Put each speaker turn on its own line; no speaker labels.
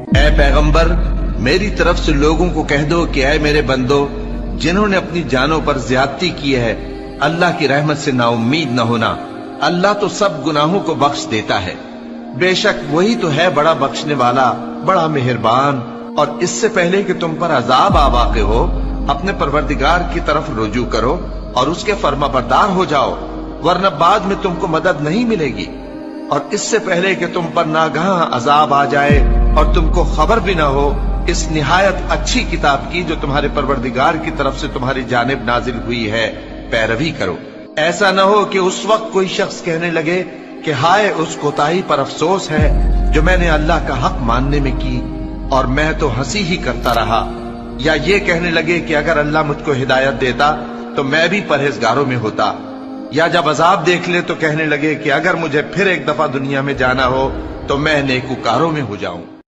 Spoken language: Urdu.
اے پیغمبر، میری طرف سے لوگوں کو کہہ دو کہ اے میرے بندو، جنہوں نے اپنی جانوں پر زیادتی کی ہے، اللہ کی رحمت سے نا امید نہ ہونا۔ اللہ تو سب گناہوں کو بخش دیتا ہے، بے شک وہی تو ہے بڑا بخشنے والا، بڑا مہربان۔ اور اس سے پہلے کہ تم پر عذاب آ واقع ہو، اپنے پروردگار کی طرف رجوع کرو اور اس کے فرما بردار ہو جاؤ، ورنہ بعد میں تم کو مدد نہیں ملے گی۔ اور اس سے پہلے کہ تم پر ناگہاں عذاب آ جائے اور تم کو خبر بھی نہ ہو، اس نہایت اچھی کتاب کی جو تمہارے پروردگار کی طرف سے تمہاری جانب نازل ہوئی ہے پیروی کرو۔ ایسا نہ ہو کہ اس وقت کوئی شخص کہنے لگے کہ ہائے اس کوتاہی پر افسوس ہے جو میں نے اللہ کا حق ماننے میں کی، اور میں تو ہنسی ہی کرتا رہا، یا یہ کہنے لگے کہ اگر اللہ مجھ کو ہدایت دیتا تو میں بھی پرہیزگاروں میں ہوتا، یا جب عذاب دیکھ لے تو کہنے لگے کہ اگر مجھے پھر ایک دفعہ دنیا میں جانا ہو تو میں نیکوکاروں میں ہو جاؤں۔